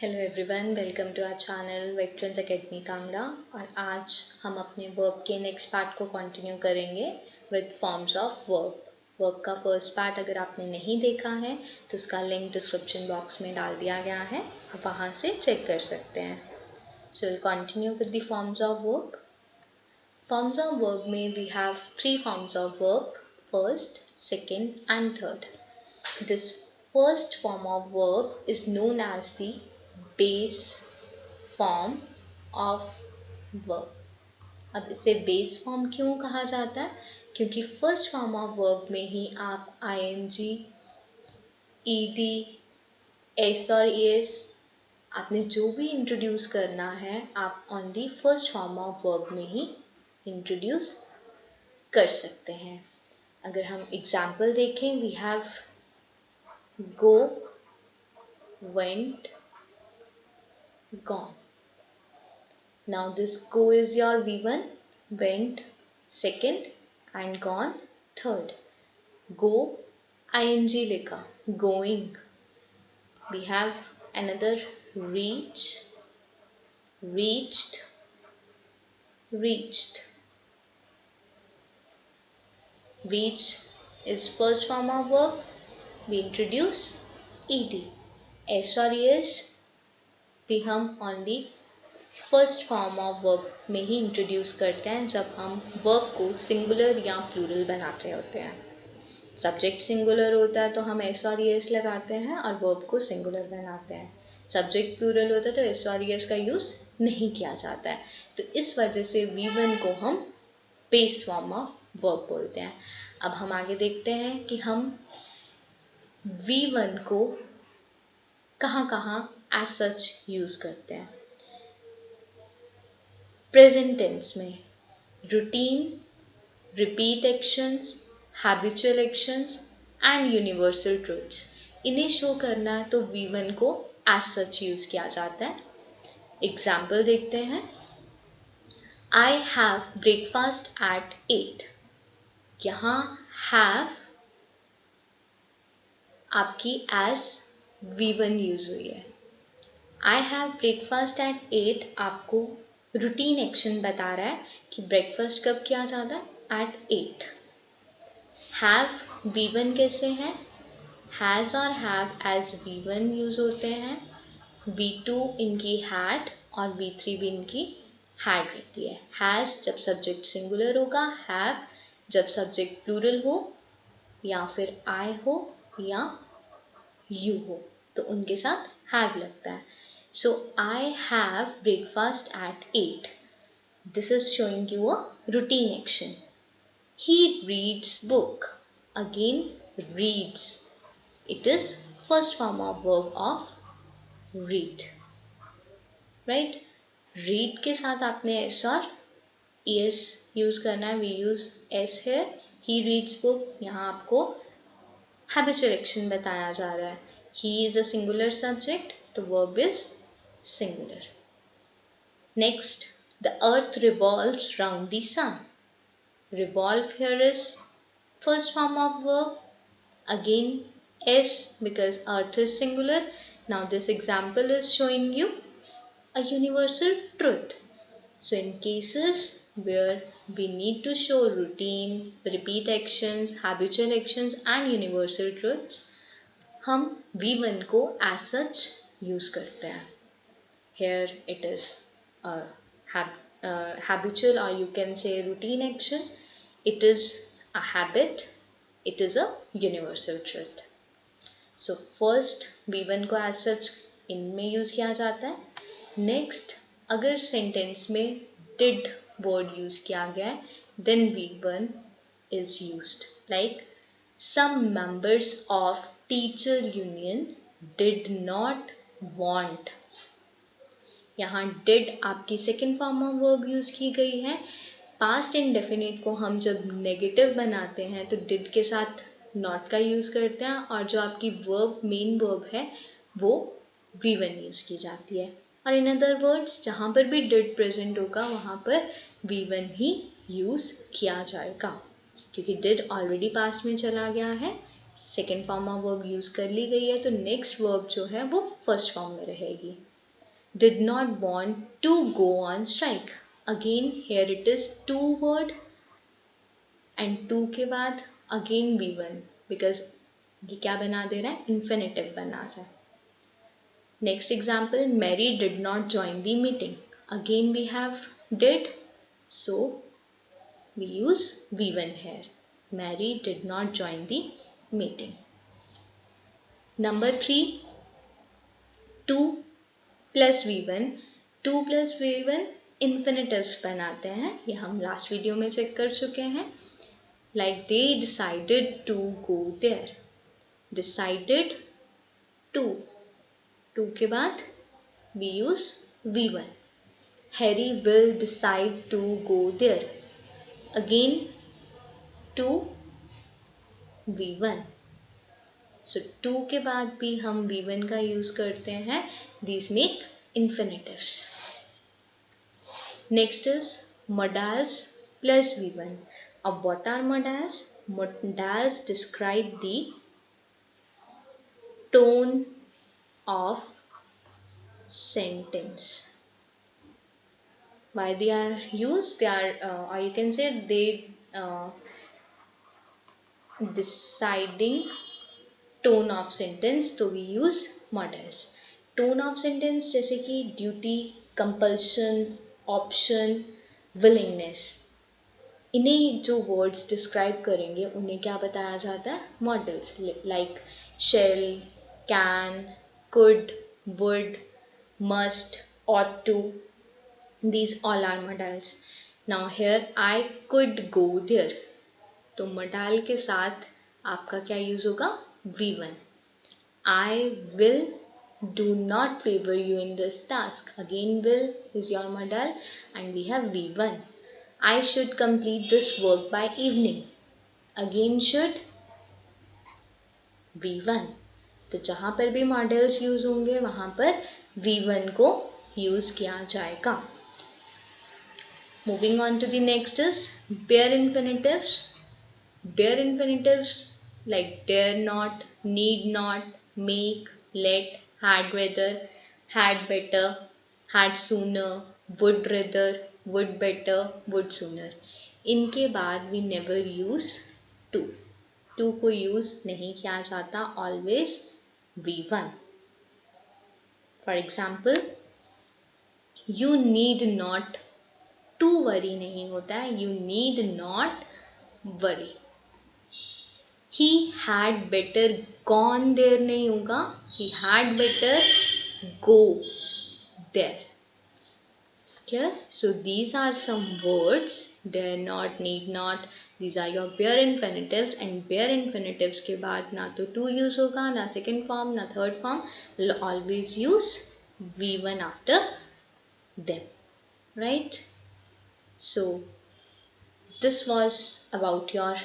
Hello everyone, welcome to our channel वेक्ट्रेंस academy Kangra. और आज हम अपने वर्ब के नेक्स्ट पार्ट को कंटिन्यू करेंगे with forms of verb. Verb का फर्स्ट पार्ट अगर आपने नहीं देखा है तो उसका लिंक डिस्क्रिप्शन बॉक्स में डाल दिया गया है, आप वहाँ से चेक कर सकते हैं। So will continue with the forms of verb. Forms of verb में we have three forms of verb, first, second and third. This first form of verb is known as the base form of verb. अब इसे base form क्यों कहा जाता है? क्योंकि first form of verb में ही आप ing, ed, s और es आपने जो भी इंट्रोड्यूस करना है आप on the first form of verb में ही इंट्रोड्यूस कर सकते हैं. अगर हम एग्जाम्पल देखें, we have go, went, gone. Now this go is your V1, went second and gone third. Go ing लिखा, going. We have another reach, reached, reached. Reach is first form of verb. We introduce ed. S और es भी हम only first form of verb में ही introduce करते हैं जब हम verb को सिंगुलर या प्लूरल बनाते होते हैं. सब्जेक्ट सिंगुलर होता है तो हम एस और एस लगाते हैं और वर्ब को सिंगुलर बनाते हैं. सब्जेक्ट प्लूरल होता है तो एस और एस का यूज नहीं किया जाता है. तो इस वजह से V1 को हम बेस फॉर्म ऑफ वर्ब बोलते हैं. अब हम आगे देखते हैं कि हम V1 को कहाँ कहाँ एज सच यूज करते हैं. प्रेजेंट टेंस में routine, repeat actions, habitual actions and universal truths, इन्हें शो करना है तो V1 को एज सच यूज किया जाता है. एग्जाम्पल देखते हैं. I have breakfast at 8. यहाँ हैव आपकी एज V1 यूज हुई है. आई हैव ब्रेकफास्ट एट 8 आपको रूटीन एक्शन बता रहा है कि ब्रेकफास्ट कब किया जाता है, एट 8. हैव V1 कैसे हैं? हैज़ और हैव एज V1 यूज होते हैं. V2 इनकी हैड और V3 भी इनकी हैड रहती है. हैज़ जब सब्जेक्ट सिंगुलर होगा, हैव जब सब्जेक्ट प्लूरल हो या फिर आई हो या यू हो तो उनके साथ हैव लगता है. So I have breakfast at 8. This is showing you a routine action. He reads book. Again, reads. It is first form of verb of read. Right? Read के साथ आपने s और es यूज करना है. We use s here. He reads book. यहाँ आपको habitual action बताया जा रहा है. He is a singular subject. The verb is singular. Next, the earth revolves round the sun. Revolve here is first form of verb. Again s because earth is singular. Now this example is showing you a universal truth. So in cases where we need to show routine, repeat actions, habitual actions and universal truths, हम V1 को as such use करते हैं. Here it is a habitual or you can say routine action. It is a habit. It is a universal truth. So first V1 को as such इनमें use किया जाता है. Next, अगर sentence में did word use किया गया है then V1 is used. Like some members of teacher union did not want. यहाँ did आपकी second form of verb use की गई है. पास्ट इंडेफिनिट को हम जब नेगेटिव बनाते हैं तो did के साथ not का यूज करते हैं और जो आपकी वर्ब मेन वर्ब है वो V1 यूज की जाती है. और इन अदर वर्ड्स जहाँ पर भी did प्रेजेंट होगा वहाँ पर V1 ही यूज किया जाएगा क्योंकि did ऑलरेडी पास्ट में चला गया है. Second form of verb use कर ली गई है तो नेक्स्ट वर्ब जो है वो फर्स्ट फॉर्म में रहेगी. did not want to go on strike. Again here it is two word and two के बाद again V1 because ये क्या बना दे रहा है, infinitive बना रहा है. Next example, Mary did not join the meeting. Again we have did, so we use V1 here. Mary did not join the meeting. Number 3, 2 plus V1. 2 plus V1 infinitives बनाते हैं, ये हम लास्ट वीडियो में check कर चुके हैं. Like they decided to go there. Decided to. 2 के बाद we use V1. Harry will decide to go there. Again 2 V1. So 2 के बाद भी हम V1 का यूज करते हैं. These make infinitives. Next is modals plus V1. अब what are modals? Modals describe the tone of sentence. Why they are used? They are, or you can say they deciding tone of sentence. तो we use modals. Tone of sentence जैसे कि duty, compulsion, option, willingness. इन्हें जो words describe करेंगे उन्हें क्या बताया जाता है, models. Like shall, can, could, would, must, ought to. These all are modals. Now here I could go there. तो modal के साथ आपका क्या यूज होगा, V1. I will do not favor you in this task. Again will is your modal and we have V1. I should complete this work by evening. Again should V1. तो जहां पर भी models use होंगे वहां पर V1 को use किया जाएगा. Moving on to the next is bare infinitives. Bare infinitives like dare not, need not, make, let, had rather, had better, had sooner, would rather, would better, would sooner. इनके बाद we never use to. To को use नहीं किया जाता, always V1. For example, you need not to worry नहीं होता है, you need not worry. He had better gone there नहीं होगा, he had better go there. Clear? So these are some words, dare not, need not. These are your bare infinitives, and bare infinitives के बाद ना तो to use होगा, ना second form, ना third form. We'll always use V1 after them, right? So this was about your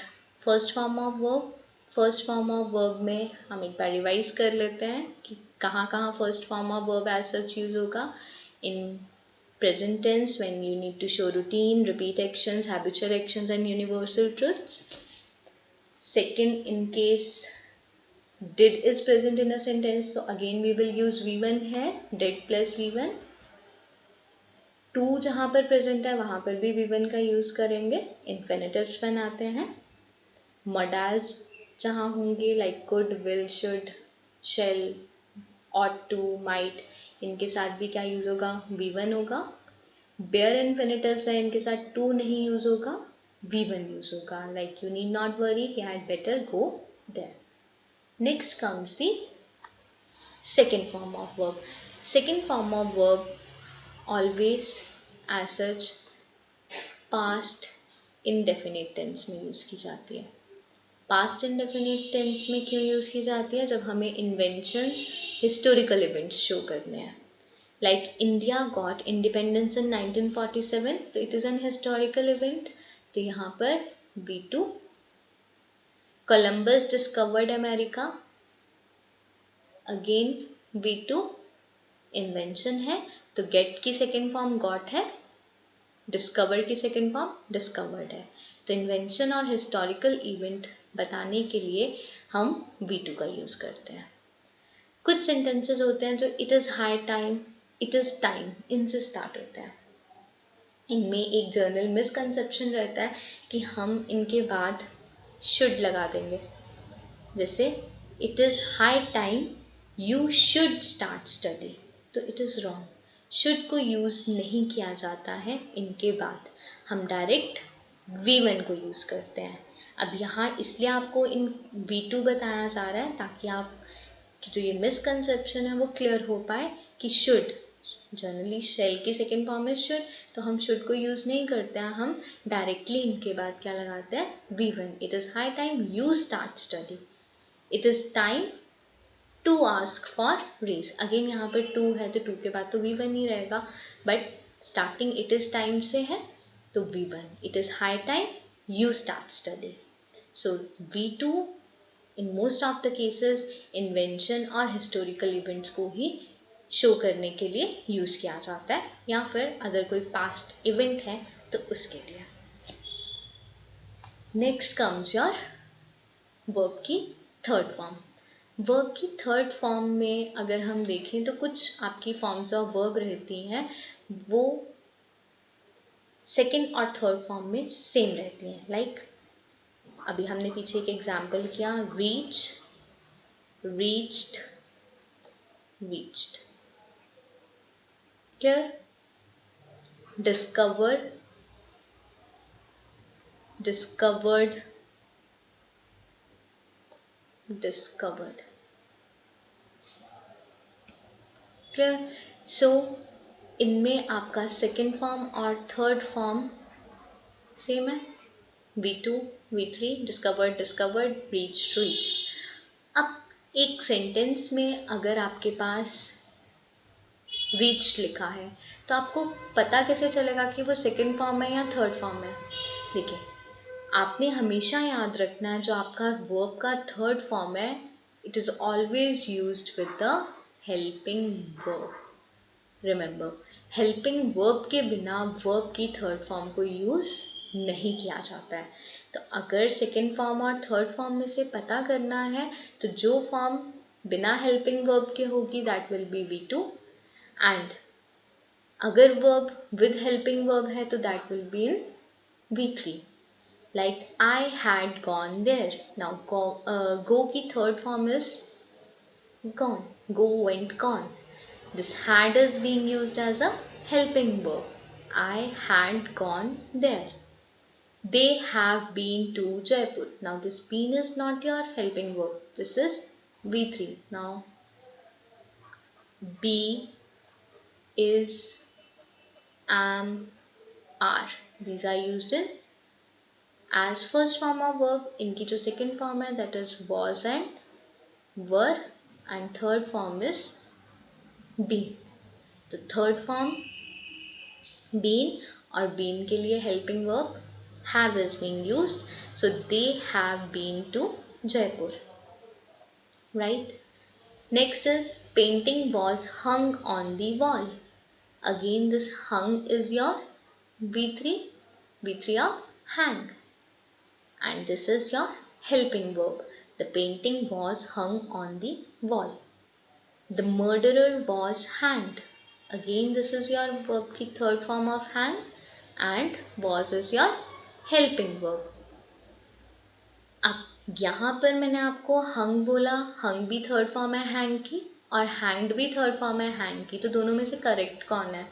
first form of verb. First form of verb में हम एक बार रिवाइज कर लेते हैं कि कहाँ कहाँ first form of verb as such use होगा. In present tense when you need to show routine, repeat actions, habitual actions and universal truths. Second, in case did is present in a sentence, so again we will use V1 here, did plus V1. To जहाँ पर present है वहाँ पर भी V1 का use करेंगे, infinitives बनाते हैं. Modals जहाँ होंगे like could, will, should, shall, ought to, might, इनके साथ भी क्या यूज होगा, V1 होगा. bare infinitives है, इनके साथ to नहीं यूज होगा, V1 यूज होगा. like you need not worry, he had better go there. Next comes the second form of verb. Second form of verb always as such past indefinite tense में use की जाती है. Past indefinite tense में क्यों use की जाती है, जब हमें इन्वेंशंस, हिस्टोरिकल इवेंट्स शो करने हैं. Like India got independence in 1947, तो it is N historical event, तो यहाँ पर V2. Columbus discovered America, again V2 invention है, तो गेट की सेकेंड फॉर्म गॉट है, डिस्कवर की सेकेंड फॉर्म डिस्कवर्ड है. तो इन्वेंशन और हिस्टोरिकल इवेंट बताने के लिए हम V2 का यूज करते हैं. कुछ सेंटेंसेस होते हैं जो it is high time, it is time, इनसे स्टार्ट होता है। इनमें एक जर्नल मिसकंसेप्शन रहता है कि हम इनके बाद शुड लगा देंगे, जैसे it is high time you should start study, तो इट इज़ रॉन्ग। शुड को यूज़ नहीं किया जाता है इनके बाद, हम डायरेक्ट V1 को यूज़ करते हैं। अब यहाँ इसलिए आपको इन V2 बताया जा रहा है ताकि आप जो ये मिसकंसेप्शन है वो क्लियर हो पाए कि शुड, जनरली शेल की सेकेंड फॉर्म है शुड, तो हम शुड को यूज़ नहीं करते हैं, हम डायरेक्टली इनके बाद क्या लगाते हैं V1। It is high time you start study, it is time to ask for raise. Again यहाँ पर टू है तो टू के बाद तो V1 ही रहेगा, but starting it is time से है तो V1। It is high time you start study, so V2 in most of the cases invention और हिस्टोरिकल इवेंट्स को ही शो करने के लिए यूज़ किया जाता है, या फिर अगर कोई पास्ट इवेंट है तो उसके लिए। नेक्स्ट कम्स योर वर्ब की थर्ड फॉर्म। वर्ब की थर्ड फॉर्म में अगर हम देखें तो कुछ आपकी फॉर्म्स ऑफ वर्ब रहती हैं वो सेकेंड और थर्ड फॉर्म में सेम रहती हैं। लाइक अभी हमने पीछे एक एग्जाम्पल किया, reach, reached, reached. Clear? Discover, discovered, discovered. Clear? So इनमें आपका सेकेंड फॉर्म और थर्ड फॉर्म सेम है, V2, V3, discovered, discovered, reach, reach. अब एक सेंटेंस में अगर आपके पास रीच लिखा है तो आपको पता कैसे चलेगा कि वो सेकेंड फॉर्म है या थर्ड फॉर्म है? देखिए, आपने हमेशा याद रखना है जो आपका वर्ब का थर्ड फॉर्म है, it is always used with the helping verb. Remember, helping verb के बिना वर्ब की थर्ड फॉर्म को यूज नहीं किया जाता है। तो अगर सेकेंड फॉर्म और थर्ड फॉर्म में से पता करना है तो जो फॉर्म बिना हेल्पिंग वर्ब के होगी that will be V2, and अगर वर्ब विद हेल्पिंग वर्ब है तो that will be in V3। Like I had gone there. Now go की third form is gone. Go went gone. This had is being used as a helping verb. I had gone there. They have been to Jaipur. Now this been is not your helping verb. This is V3. Now be, is, am, are. These are used in as first form of verb. इनकी जो second form है that is was and were, and third form is been. तो third form been और been के लिए helping verb have is being used, so they have been to Jaipur, right? Next is painting was hung on the wall. Again this hung is your V3, V3 of hang, and this is your helping verb. The painting was hung on the wall. The murderer was hanged. Again this is your verb की third form of hang, and was is your helping verb. अब यहाँ पर मैंने आपको hung बोला, hung भी third form है hang की और hanged भी थर्ड फॉर्म है hang की, तो दोनों में से करेक्ट कौन है?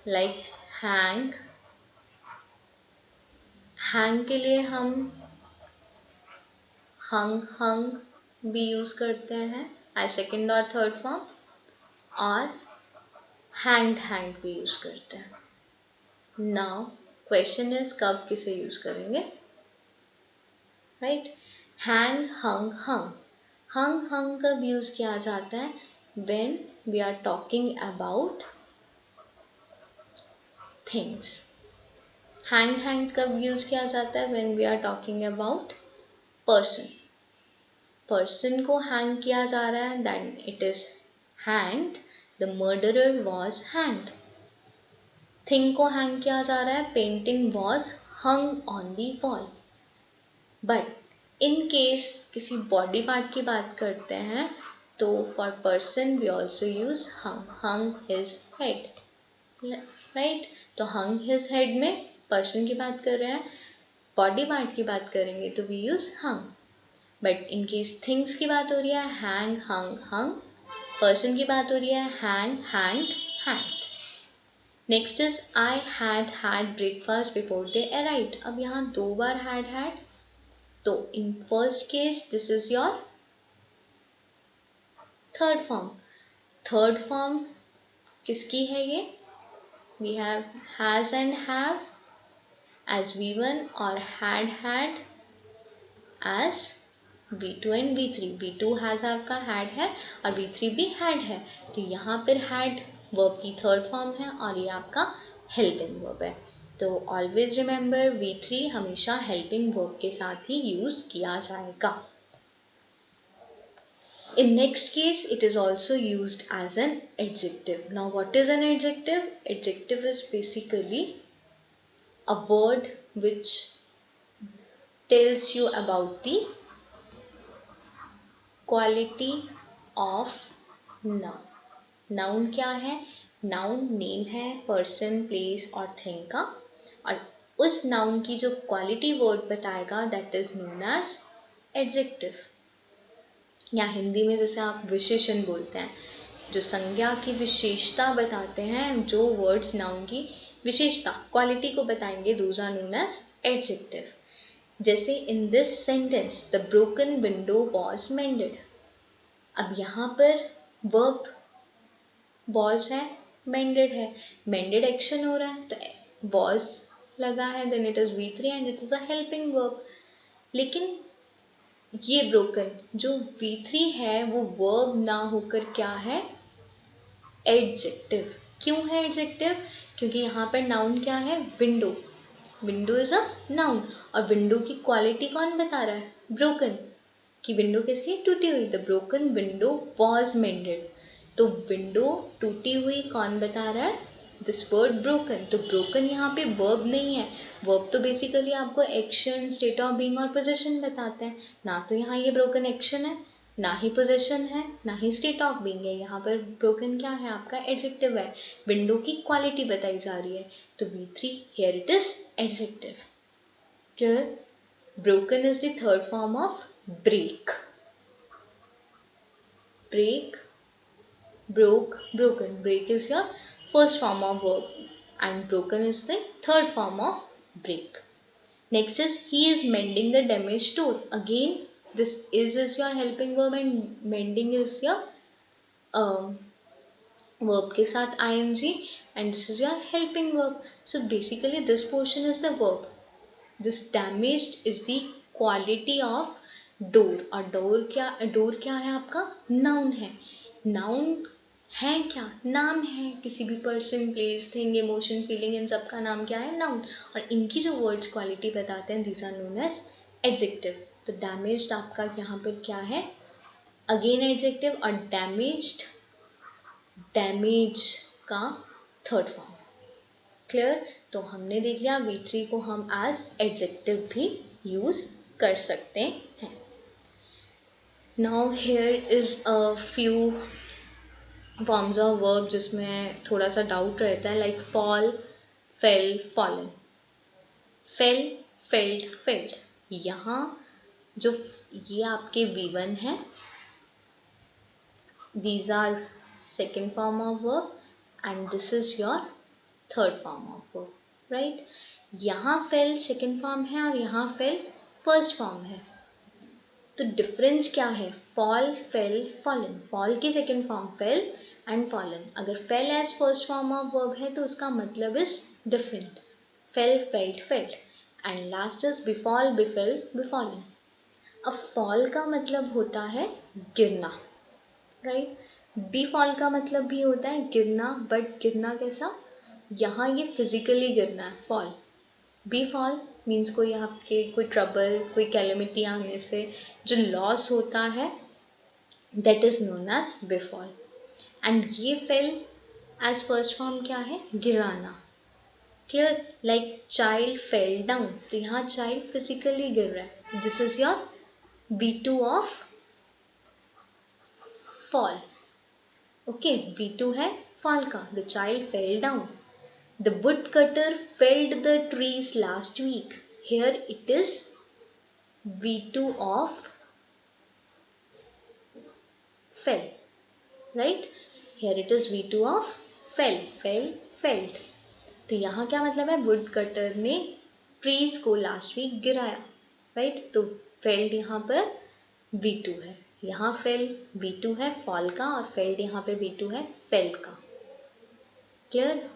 लाइक hang, hang के लिए हम hung भी यूज करते हैं एज सेकेंड और थर्ड फॉर्म, और hanged भी यूज करते हैं। नाउ क्वेश्चन इज कब किसे यूज करेंगे, राइट? हैंग, हंग, हंग। हंग हंग कब यूज किया जाता है? When we are talking about things. Hang कब यूज किया जाता है? When we are talking about person. Person को हैंग किया जा रहा है, then it is hanged, the murderer was hanged. Thing को हैंग किया जा रहा है, painting was hung on the wall. But in case किसी बॉडी पार्ट की बात करते हैं तो for person we also use hung his head, right. तो हंग हिज हेड में पर्सन की बात कर रहे हैं, बॉडी पार्ट की बात करेंगे तो we use hung. But in case things की बात हो रही है, हैंग हंग हंग। पर्सन की बात हो रही है, hang hand hand. Next is I had breakfast before they arrived. अब यहाँ 2 बार हैड, तो in first case this is your third form. Third form किसकी है ये? We have has and have as V1 और had as V2 and V3। V2 has आपका had है और V3 भी had है, तो यहाँ पर had वर्ब की थर्ड फॉर्म है और ये आपका हेल्पिंग वर्ब है। तो ऑलवेज रिमेंबर V3 हमेशा हेल्पिंग वर्ब के साथ ही यूज किया जाएगा। In next case, it is also used as an adjective. Now, what is an adjective? Adjective is basically a word which tells you about the quality of noun. Noun क्या है? Noun name है person, place और thing का, और उस noun की जो quality word बताएगा that is known as adjective. या हिंदी में जैसे आप विशेषण बोलते हैं, जो संज्ञा की विशेषता बताते हैं, जो वर्ड्स नाउन की विशेषता क्वालिटी को बताएंगे, those are known as adjective. जैसे in this sentence the broken window was mended. अब यहाँ पर वर्ब वॉज है, मेंडेड है, मेंडेड एक्शन हो रहा है तो वॉज लगा है, then it is V3 and it is a helping verb. लेकिन ये ब्रोकन जो V3 है वो वर्ब ना होकर क्या है? एडजेक्टिव। क्यों है एडजेक्टिव? क्योंकि यहाँ पर नाउन क्या है? Window. Window is a noun और विंडो की क्वालिटी कौन बता रहा है? ब्रोकन। कि विंडो कैसी है? टूटी हुई। The broken window was मेंडेड। तो विंडो टूटी हुई कौन बता रहा है? This word broken. तो ब्रोकन यहाँ पे वर्ब नहीं है। वर्ब तो बेसिकली आपको एक्शन, स्टेट ऑफ बीइंग और पोजीशन बताते हैं ना, तो यहाँ ये ब्रोकन एक्शन है, ना ही पोजीशन है, ना ही स्टेट ऑफ बीइंग है। यहाँ पर ब्रोकन क्या है? आपका एडजेक्टिव है। विंडो की क्वालिटी बताई जा रही है, तो V3 here it is adjective. Clear? Broken is the third form of break. Break, broke, broken. Break is your first form of verb and broken is the third form of break. Next is he is mending the damaged door. Again, this is your helping verb and mending is your verb के साथ ing and this is your helping verb. So basically this portion is the verb. This damaged is the quality of door और door क्या है? आपका noun है। Noun है क्या? नाम है किसी भी person, place, thing, emotion, feeling, इन सब का नाम क्या है? नाउन। और इनकी जो वर्ड्स क्वालिटी बताते हैं these are known as adjective. तो डैमेज्ड आपका यहाँ पर क्या है? अगेन एडजेक्टिव और डैमेज का थर्ड फॉर्म। क्लियर? तो हमने देख लिया V3 को हम एज एडजेक्टिव भी यूज कर सकते हैं। Now here is a few forms of verb जिसमें थोड़ा सा डाउट रहता है, like fall, fell, fallen. Fail, felled, failed. यहाँ जो ये आपके V1 है, these are second form of verb and this is your third form of verb, right? यहाँ फेल सेकेंड फॉर्म है और यहाँ फेल फर्स्ट फॉर्म है, तो डिफरेंस क्या है? Fall, fell, fallen. फॉल की second form fell and fallen. अगर fell as first form of verb है तो उसका मतलब is different, fell, felled, felled. And last is befall, befell, befallen. अब फॉल का मतलब होता है गिरना, राइट? बी फॉल का मतलब भी होता है गिरना, बट गिरना कैसा? यहाँ ये फिजिकली गिरना है फॉल। बी फॉल मीन्स कोई आपके कोई ट्रबल, कोई कैलेमिटी आने से जो लॉस होता है that is known as befall. And ये फेल एज फर्स्ट फॉर्म क्या है? गिराना। Clear? Like child fell down, तो यहाँ चाइल्ड फिजिकली गिर रहा है, this is your B2 of fall. Okay, V2 है fall का. The child fell down. The woodcutter felled the trees last week. Here it is V2 of fell. Right? Here it is V2 of fell. Fell, felled. तो यहाँ क्या मतलब है? Would cutter ने trees को last week गिराया. Right? तो failed यहाँ पर V2 है. यहाँ फेल V2 है फॉल का और फेल्ड यहाँ पे V2 है फेल्ड का. क्लियर?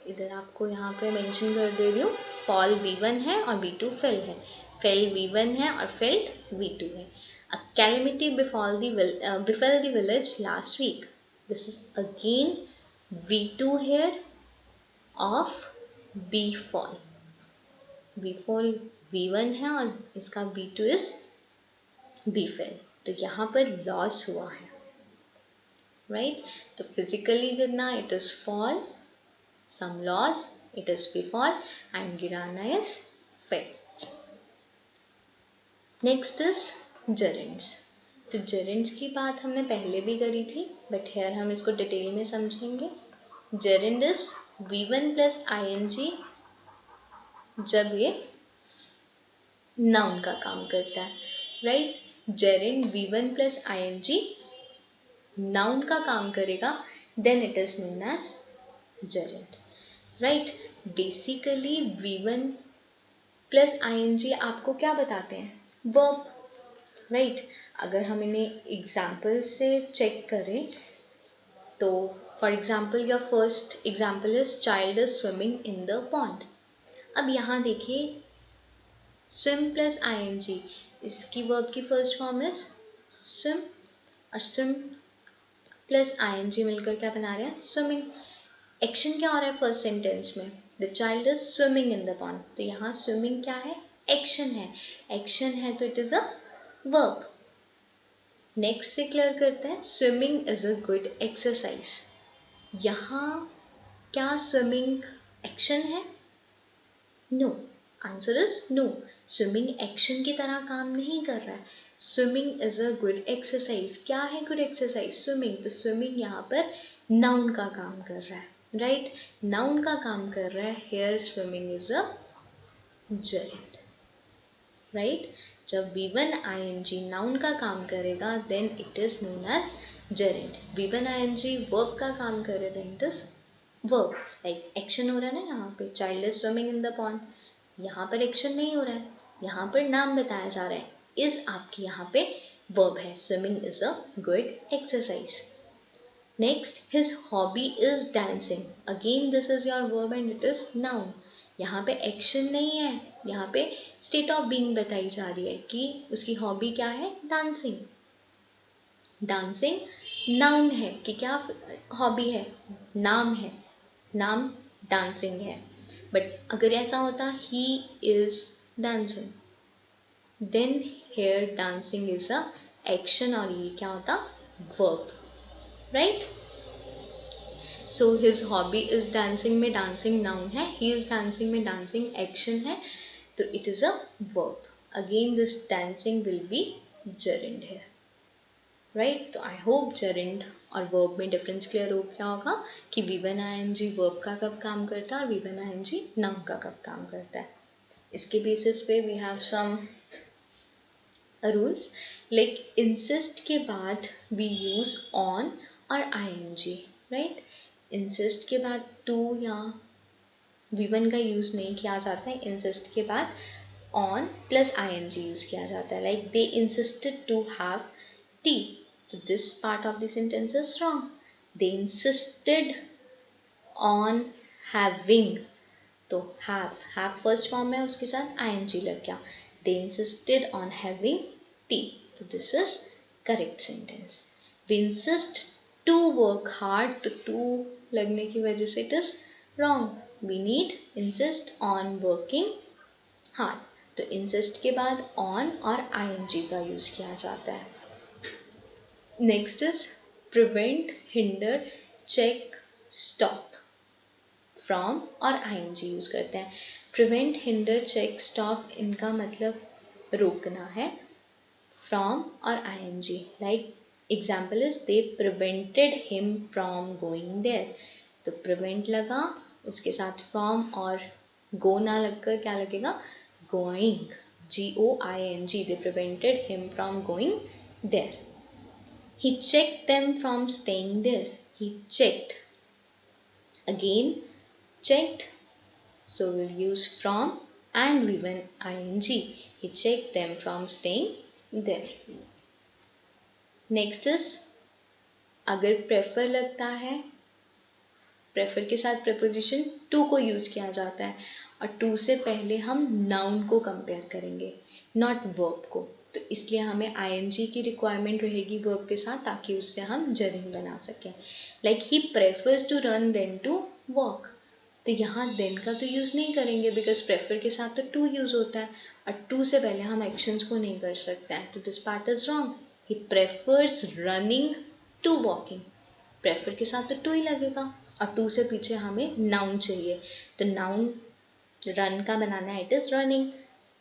इधर आपको यहाँ पे मेंशन कर दे रही हूँ. फॉल V1 है और V2 फेल है. फेल V1 है और फेल्ड V2 है. A calamity befell the village last week. This is again V2 here of befall. befall V1 है और इसका V2 is befell. तो यहाँ पर लॉस हुआ है. राइट? तो फिजिकली गिरना it is fall, some loss it is befall and गिराना is fell. Next is gerunds. तो जेरेंड्स की बात हमने पहले भी करी थी बट हेयर हम इसको डिटेल में समझेंगे. Gerund is V1 plus ing जब ये नाउन का काम करता है. Right? Gerund V1 plus ing noun का काम करेगा then it is known as gerund. Right? Basically V1 plus ing आपको क्या बताते हैं? वर्ब. राइट? अगर हम इन्हें एग्जाम्पल से चेक करें तो for example your first example is child is swimming in the pond. अब यहाँ देखिए स्विम प्लस ing, इसकी वर्ब की फर्स्ट फॉर्म इज स्विम और स्विम प्लस ing मिलकर क्या बना रहे हैं? स्विमिंग. एक्शन क्या हो रहा है फर्स्ट सेंटेंस में? The child is swimming in the pond. तो यहाँ स्विमिंग क्या है? एक्शन है. एक्शन है तो it is a verb. Next से क्लियर करते हैं. Swimming is a good exercise. यहाँ क्या स्विमिंग एक्शन है? No. Answer is no. Swimming action की तरह काम नहीं कर रहा है. Swimming is a good exercise. क्या है गुड एक्सरसाइज? स्विमिंग. तो स्विमिंग यहाँ पर नाउन का काम कर रहा है. राइट? नाउन का काम कर रहा है. Here swimming is a gerund. Right? जब V1 ing नाउन का काम करेगा then it is known as gerund. V1 ing verb का काम करे then it is verb. Like action हो रहा है ना यहाँ पे, child is swimming in the pond. यहाँ पर एक्शन नहीं हो रहा है, यहाँ पर नाम बताया जा रहा है. इज आपकी यहाँ पे वर्ब है. Swimming is a good exercise. Next, his hobby is dancing. Again this is your verb and it is noun. यहाँ पे एक्शन नहीं है, यहाँ पे स्टेट ऑफ बीइंग बताई जा रही है कि उसकी हॉबी क्या है? डांसिंग. डांसिंग नाउन है कि क्या हॉबी है? नाम है. नाम डांसिंग है. बट अगर ऐसा होता he is dancing then here dancing is a action और ये क्या होता? Verb. Right? So his hobby is dancing में डांसिंग नाउन है, ही इज डांसिंग में डांसिंग एक्शन है, तो it is a verb. Again this dancing will be gerund है. राइट? तो आई होप जेरेंड और वर्ब में डिफरेंस क्लियर हो गया होगा कि V1 ing वर्ब का कब काम करता है और V1 ing नाउन का कब काम करता है. इसके बेसिस पे we have some rules. Like insist के बाद वी यूज ऑन और ing. राइट? इंसिस्ट के बाद टू या V1 का यूज नहीं किया जाता है. इंसिस्ट के बाद ऑन प्लस ing यूज किया जाता है. Like they insisted to have tea. So this part of the sentence is wrong. They insisted on having. तो have first form है, उसके साथ ing लग गया. They insisted on having tea. So this is correct sentence. We insist to work hard. तो to लगने की वजह से it is wrong. We need insist on working hard. तो insist के बाद on और ing का यूज किया जाता है. Next is prevent, hinder, check, stop. From और ing यूज करते हैं. प्रिवेंट, हिंडर, चेक, स्टॉप इनका मतलब रोकना है. फ्रॉम और ing like example is they prevented him from going there. तो प्रिवेंट लगा, उसके साथ फ्रॉम और गो ना लगकर क्या लगेगा, going, GOING, they prevented him from going there. He checked them from staying there. He checked. Again, checked. So we'll use from and V1 ing. He checked them from staying there. Next is अगर prefer लगता है, prefer के साथ preposition to को use किया जाता है और to से पहले हम noun को compare करेंगे, not verb को। तो इसलिए हमें ing की रिक्वायरमेंट रहेगी वर्ब के साथ, ताकि उससे हम जरिंग बना सकें। Like he prefers to run than to walk. तो यहाँ देन का तो यूज़ नहीं करेंगे बिकॉज प्रेफर के साथ तो टू यूज़ होता है और टू से पहले हम एक्शंस को नहीं कर सकते हैं, तो this part is wrong. He prefers running to walking. Prefer के साथ तो टू ही लगेगा और टू से पीछे हमें नाउन चाहिए, तो नाउन रन का बनाना है, it is running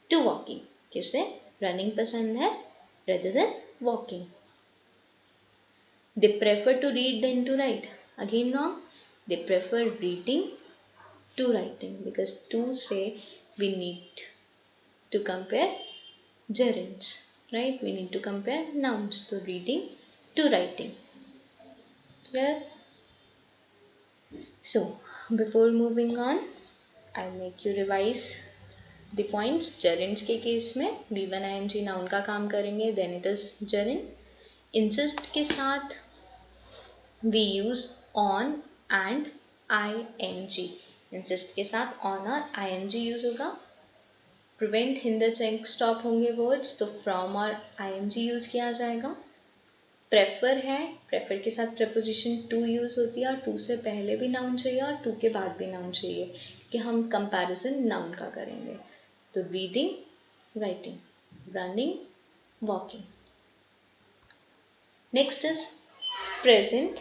to walking, किसे रनिंग पसंद है rather than walking. They prefer to read than to write. Again wrong. They prefer reading to writing because to say we need to compare gerunds, right? We need to compare nouns. So reading to writing. Clear? So before moving on, I'll make you revise the points. gerunds के case में V1 ing noun का काम करेंगे, then it is gerund. insist के साथ we use on and ing. insist के साथ on और ing यूज होगा। prevent, hinder, check, stop होंगे वर्ड्स, तो from और ing यूज किया जाएगा। prefer है, prefer के साथ preposition to यूज होती है और to से पहले भी नाउन चाहिए और to के बाद भी नाउन चाहिए, क्योंकि हम कंपैरिजन नाउन का करेंगे। तो reading, writing, running, walking. next is present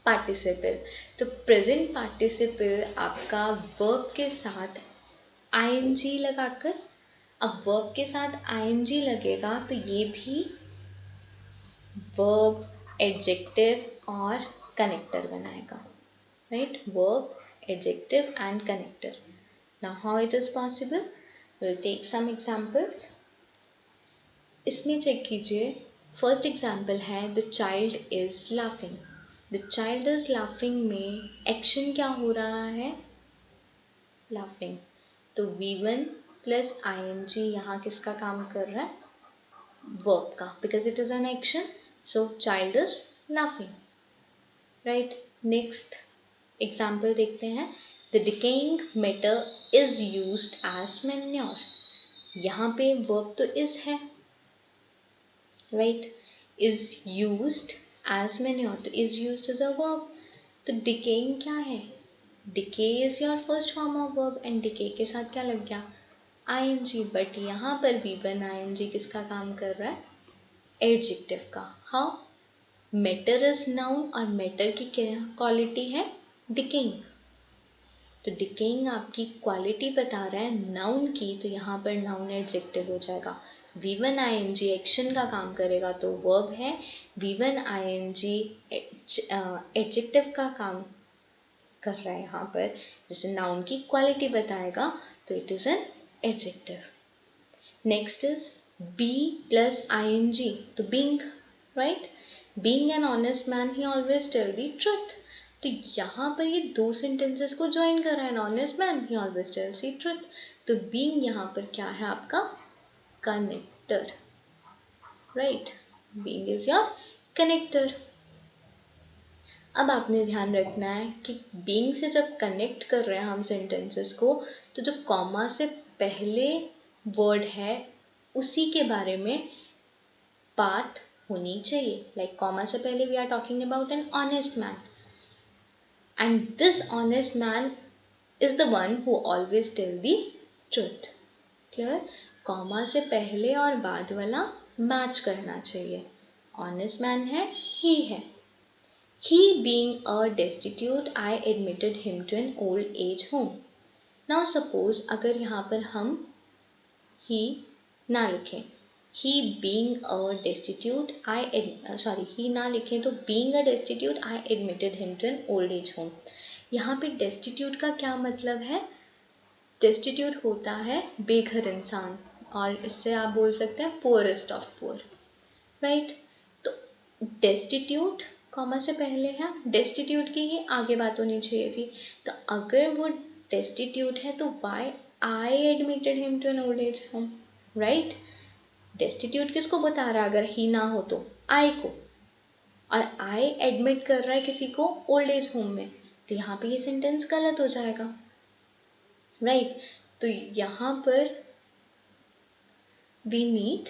participle. तो प्रेजेंट पार्टिसिपल आपका वर्ब के साथ ing लगाकर, अब वर्ब के साथ ing लगेगा तो ये भी वर्ब, एडजेक्टिव और कनेक्टर बनाएगा, right? Verb, adjective and connector. Now how it is possible? Will take some examples. इसमें चेक कीजिए, फर्स्ट एग्जांपल है the child is laughing. The child is laughing में एक्शन क्या हो रहा है? लाफिंग। तो V1 प्लस ing यहाँ किसका काम कर रहा है? वर्ब का, because it is an action, so child is laughing, right? Next example देखते हैं, the decaying matter is used as manure. यहाँ पे वर्ब तो इज है, right? Is used as manure, तो is used as a verb. तो decaying क्या है? Decay is your first form of verb and decay के साथ क्या लग गया? ing, बट यहाँ पर V1 ing किसका काम कर रहा है? एडजेक्टिव का। हाउ? मैटर इज नाउन और मैटर की क्या क्वालिटी है? डिकेइंग। तो डिकेइंग आपकी क्वालिटी बता रहा है नाउन की, तो यहाँ पर नाउन एडजेक्टिव हो जाएगा। V1 ing एक्शन का काम करेगा तो वर्ब है, V1 ing एडजेक्टिव का काम कर रहा है यहाँ पर, जैसे नाउन की क्वालिटी बताएगा, तो it is an adjective. Next is be plus ing, तो being, right? Being an honest man he always tell the truth. तो यहाँ पर ये दो सेंटेंसेस को ज्वाइन कर रहा है, honest man he always tells the truth. तो बीइंग यहाँ पर क्या है आपका? Connector, right? Being is your connector. अब आपने ध्यान रखना है कि बीइंग से जब कनेक्ट कर रहे हैं हम सेंटेंसेस को, तो जो कॉमा से पहले वर्ड है उसी के बारे में बात होनी चाहिए। लाइक कॉमा से पहले we are talking about an honest man and this honest man is the one who always tell the truth. Clear? Comma से पहले और बाद वाला मैच करना चाहिए। ऑनेस्ट मैन है, ही है। He being a destitute, I admitted him to an old age home. Now suppose अगर यहाँ पर हम he ना लिखें, he being a destitute he ना लिखें तो being a destitute I admitted him to an old age home. यहाँ पे destitute का क्या मतलब है? destitute होता है बेघर इंसान, और इससे आप बोल सकते हैं poorest of poor, right? तो destitute कॉमा से पहले है, destitute की ही आगे बात होनी चाहिए थी. तो अगर वो destitute है तो why I admitted him to an old age home, right? Destitute किसको बता रहा है अगर ही ना हो तो? आई को. और आई एडमिट कर रहा है किसी को ओल्ड एज होम में, तो यहाँ पे ये सेंटेंस गलत हो जाएगा, राइट? तो यहाँ पर we need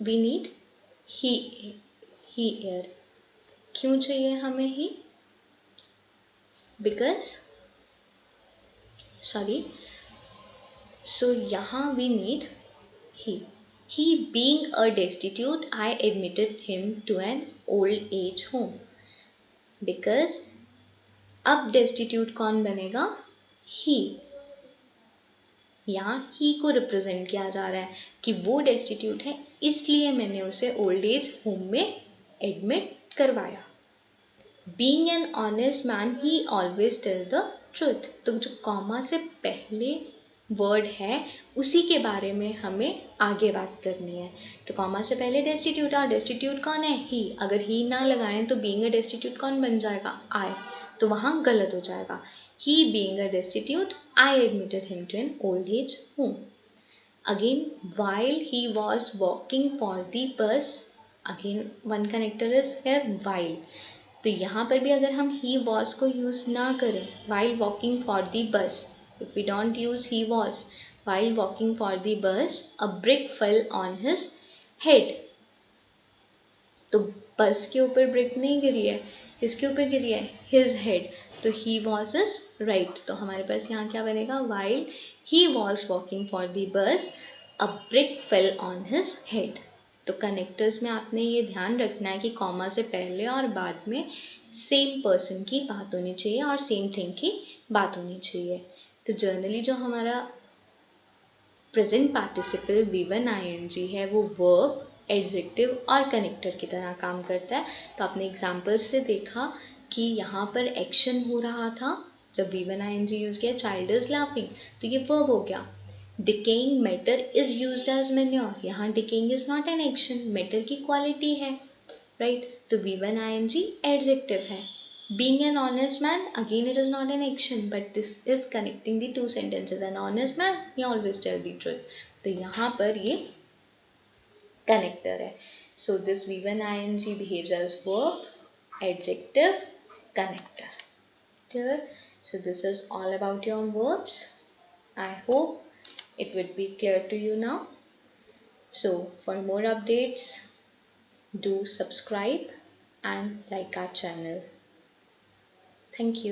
we need he here. क्यों चाहिए हमें ही? बिकॉज so यहाँ we need he being a destitute I admitted him to an old age home. because अब destitute कौन बनेगा? he. यहाँ ही को रिप्रेजेंट किया जा रहा है कि वो destitute है, इसलिए मैंने उसे ओल्ड एज होम में एडमिट करवाया. Being an honest man he always tells the truth. तो जो कॉमा से पहले वर्ड है उसी के बारे में हमें आगे बात करनी है. तो कॉमा से पहले डेस्टिट्यूट, और डेस्टिट्यूट कौन है? ही. अगर ही ना लगाएं तो बीइंग अ डेस्टिट्यूट कौन बन जाएगा? आई. तो वहां गलत हो जाएगा. He being a destitute I admitted him to an old age home. Again while he was walking for the bus, again one connector is here while. तो यहाँ पर भी अगर हम he was को यूज ना करें while walking for the bus, if we don't use he was, while walking for the bus a brick fell on his head. तो बस के ऊपर ब्रिक नहीं गिरी है, किसके ऊपर गिरी है? his head. तो he was is right. तो हमारे पास यहाँ क्या बनेगा? while he was walking for the bus a brick fell on his head. तो कनेक्टर्स में आपने ये ध्यान रखना है कि कॉमा से पहले और बाद में सेम पर्सन की बात होनी चाहिए और सेम थिंग की बात होनी चाहिए. तो जनरली जो हमारा प्रेजेंट पार्टिसिपल V1 ING है वो वर्ब, एडजेक्टिव और कनेक्टर की तरह काम करता है. तो आपने एग्जाम्पल्स से देखा कि यहाँ पर एक्शन हो रहा था जब V1 ING यूज किया, चाइल्ड इज लाफिंग, तो ये वर्ब हो गया. Decaying matter is used as manure, यहाँ decaying is not an action, matter की क्वालिटी है, राइट? तो V1 ING एडजेक्टिव है. Being an honest man, again it is not an action, but this is connecting the two sentences. An honest man, he always tell the truth. तो यहाँ पर ये connector है. So this V1 ING behaves as verb, adjective, connector. Clear? So this is all about your verbs. I hope it would be clear to you now. So for more updates, do subscribe and like our channel. Thank you.